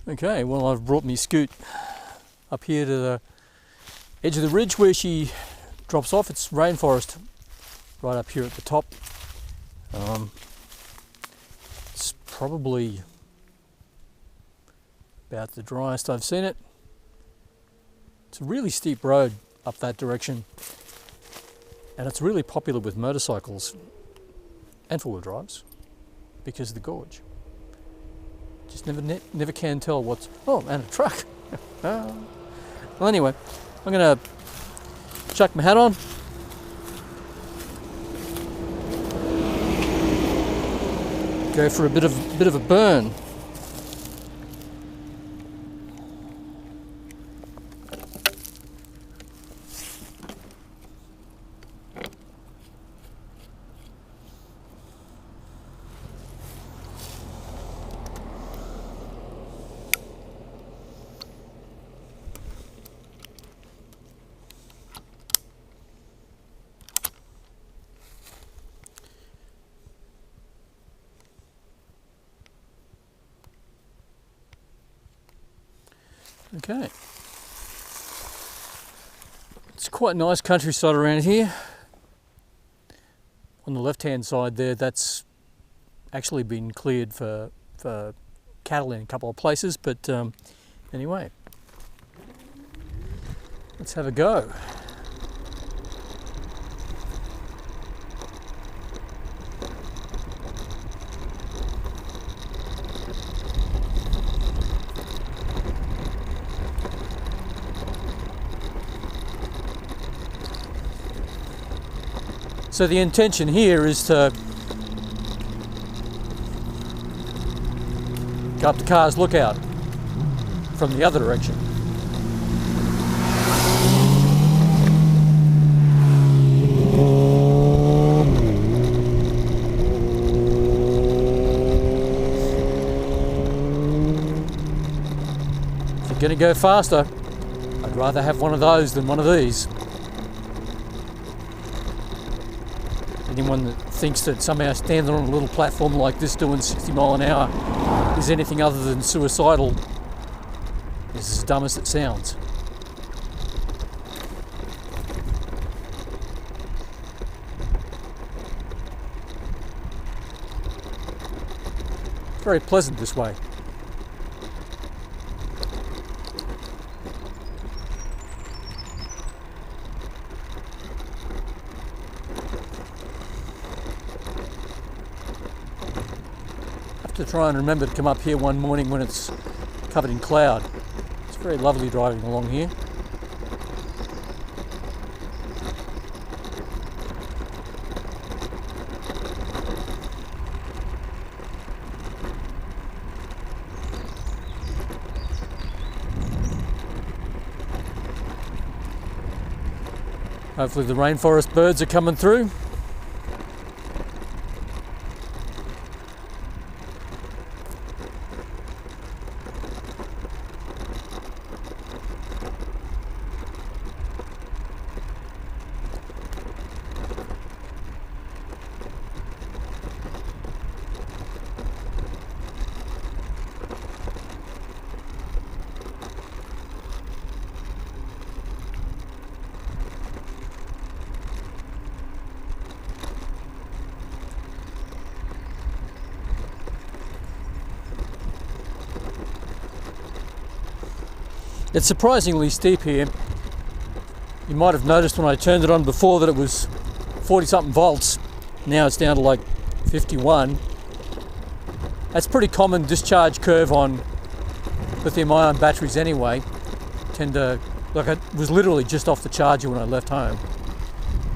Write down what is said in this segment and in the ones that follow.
Okay, well, I've brought me Scoot up here to the edge of the ridge where she drops off. It's rainforest right up here at the top. It's probably about the driest I've seen it. It's a really steep road up that direction, and it's really popular with motorcycles and four-wheel drives because of the gorge. Just never can tell what's... Oh, and a truck. Well, anyway, I'm going to chuck my hat on. Go for a bit of a burn. Okay, it's quite nice countryside around here. On the left hand side there, that's actually been cleared for cattle in a couple of places, but anyway, let's have a go. So the intention here is to go up the car's lookout from the other direction. If you're going to go faster, I'd rather have one of those than one of these. Anyone that thinks that somehow standing on a little platform like this doing 60 mile an hour is anything other than suicidal is as dumb as it sounds. Very pleasant this way. To try and remember to come up here one morning when it's covered in cloud. It's very lovely driving along here. Hopefully the rainforest birds are coming through. It's surprisingly steep here. You might have noticed when I turned it on before that it was 40 something volts. Now it's down to like 51. That's pretty common discharge curve on lithium ion batteries anyway. Like I was literally just off the charger when I left home.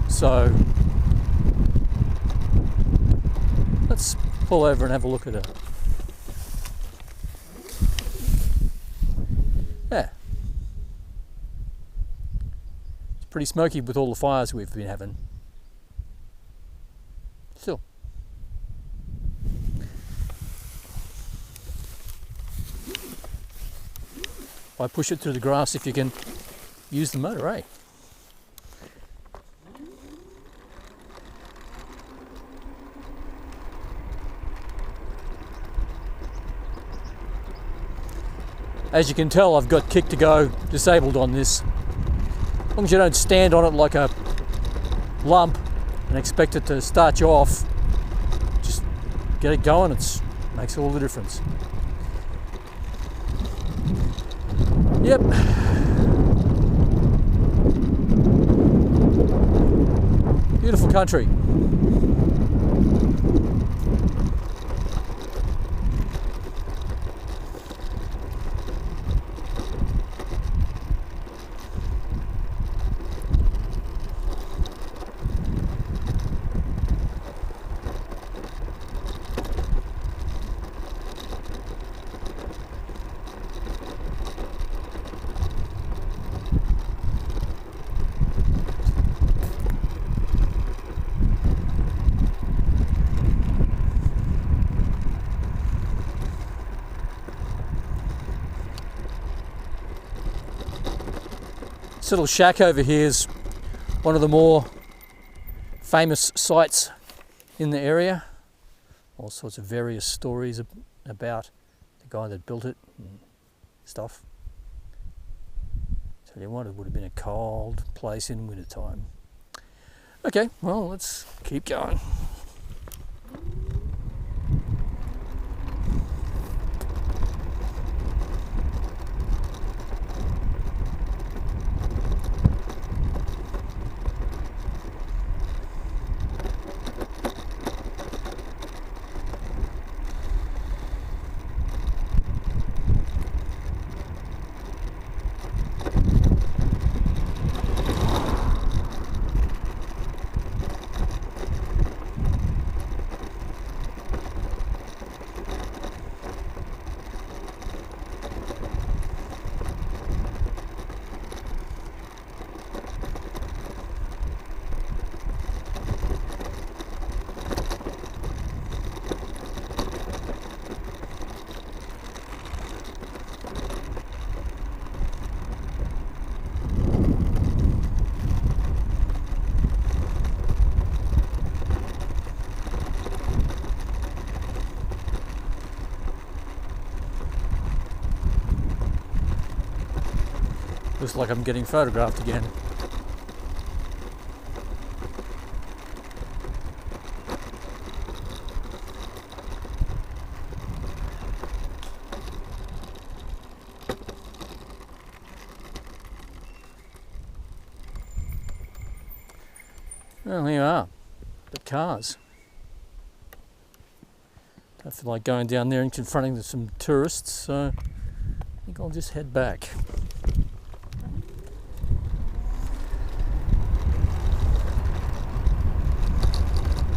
So let's pull over and have a look at it. Yeah. Pretty smoky with all the fires we've been having. Still. Why push it through the grass if you can use the motor, eh? As you can tell, I've got kick to go disabled on this. As long as you don't stand on it like a lump and expect it to start you off, just get it going. It makes all the difference. Yep. Beautiful country. This little shack over here is one of the more famous sites in the area. All sorts of various stories about the guy that built it and stuff. Tell you what, it would have been a cold place in winter time. Okay, well, let's keep going. Looks like I'm getting photographed again. Well, here you are, the cars. Don't feel like going down there and confronting some tourists, so I think I'll just head back.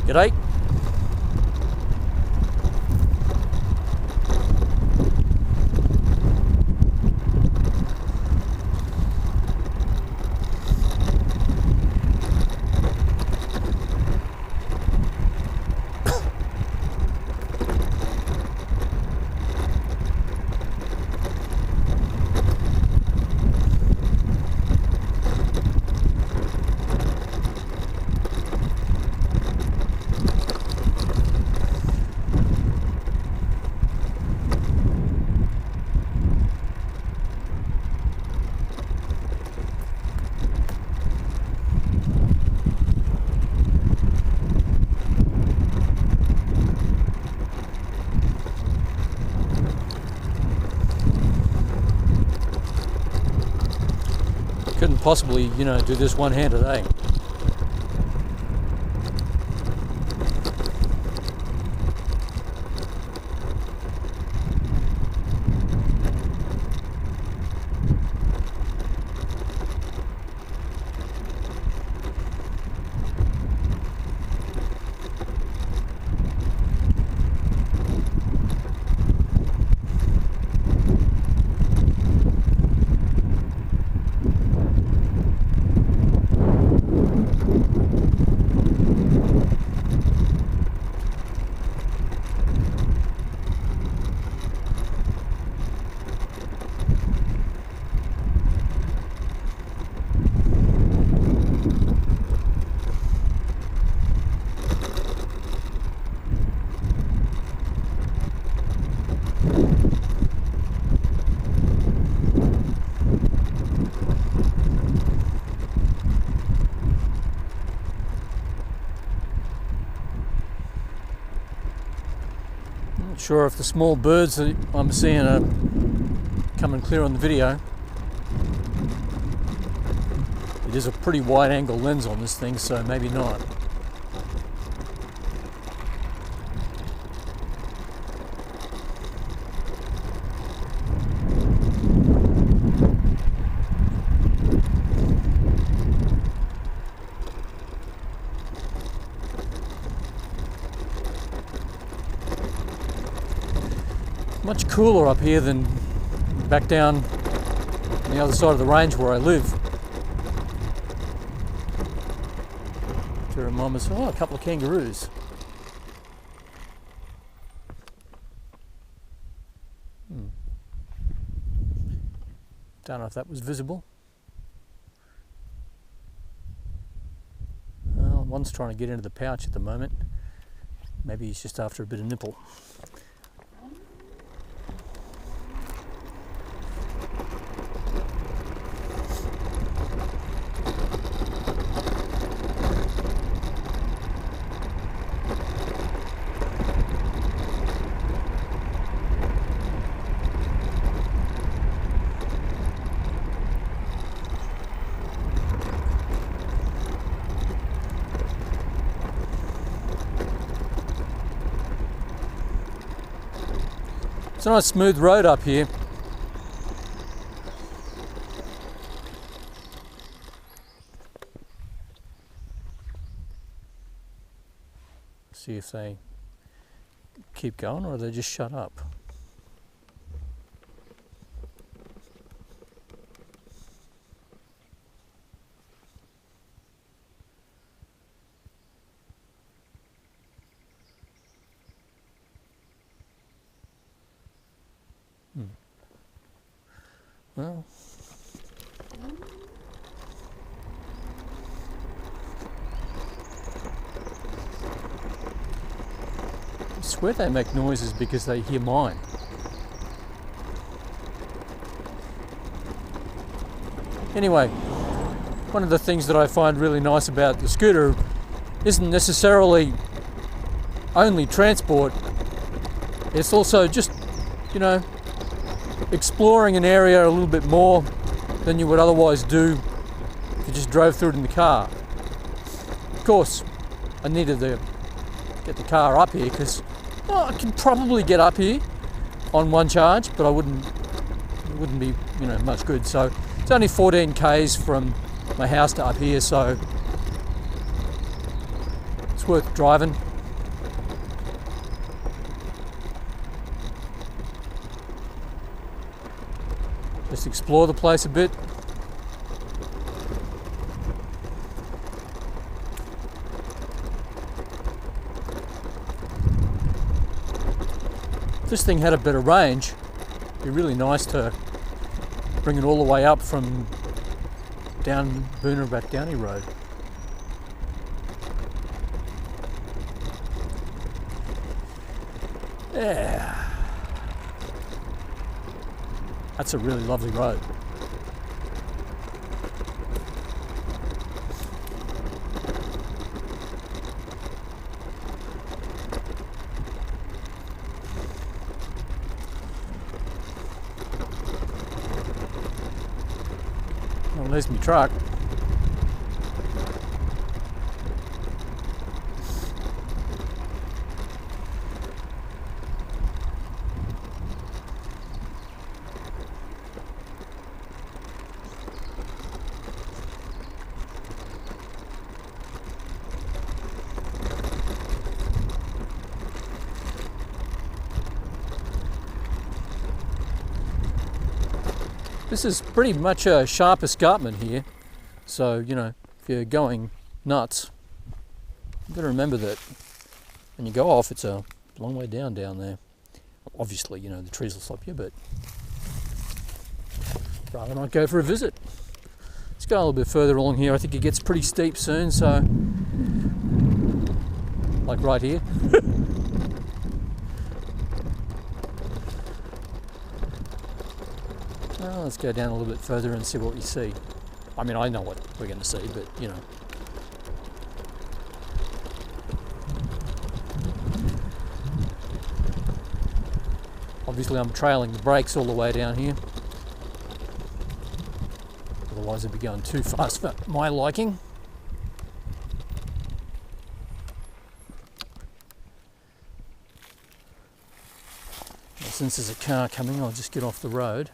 G'day. Couldn't possibly, do this one-handed, eh? Sure if the small birds that I'm seeing are coming clear on the video. It is a pretty wide angle lens on this thing, so maybe not. Much cooler up here than back down on the other side of the range where I live. To remind us, oh, a couple of kangaroos. Don't know if that was visible. Well, one's trying to get into the pouch at the moment. Maybe he's just after a bit of nipple. It's a nice smooth road up here. See if they keep going or they just shut up. Well, I swear they make noises because they hear mine. Anyway, one of the things that I find really nice about the scooter isn't necessarily only transport, it's also just, you know, exploring an area a little bit more than you would otherwise do if you just drove through it in the car. Of course, I needed to get the car up here because I can probably get up here on one charge, but it wouldn't be, you know, much good. So it's only 14 k's from my house to up here, so it's worth driving. Just explore the place a bit. If this thing had a better range, it'd be really nice to bring it all the way up from down Boonerback Downey Road. Yeah. That's a really lovely road. Well, there's my truck. This is pretty much a sharp escarpment here, so, you know, if you're going nuts, you've got to remember that when you go off, it's a long way down there. Obviously, you know, the trees will stop you, but rather not go for a visit. Let's go a little bit further along here. I think it gets pretty steep soon, so, like right here. Well, let's go down a little bit further and see what we see. I mean, I know what we're going to see, but, you know. Obviously I'm trailing the brakes all the way down here. Otherwise I'd be going too fast for my liking. Now, since there's a car coming, I'll just get off the road.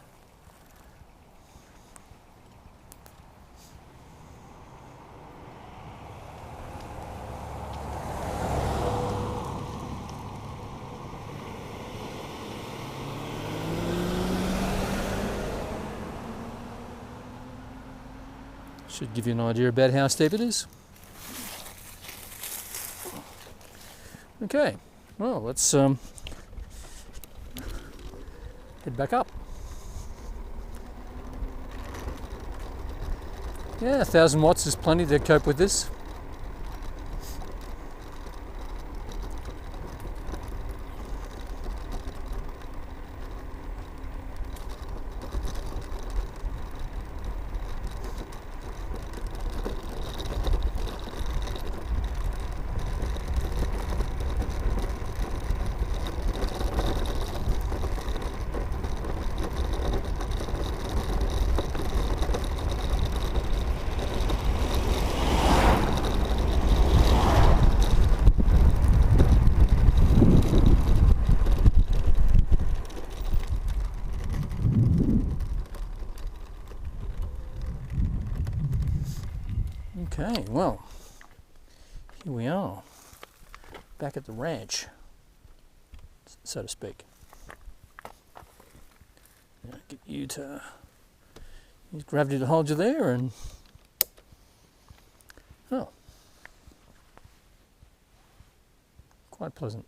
Should give you an idea about how steep it is. Okay, well, let's head back up. Yeah, 1,000 watts is plenty to cope with this. Okay, well, here we are, back at the ranch, so to speak. Now get you to use gravity to hold you there, and oh, quite pleasant.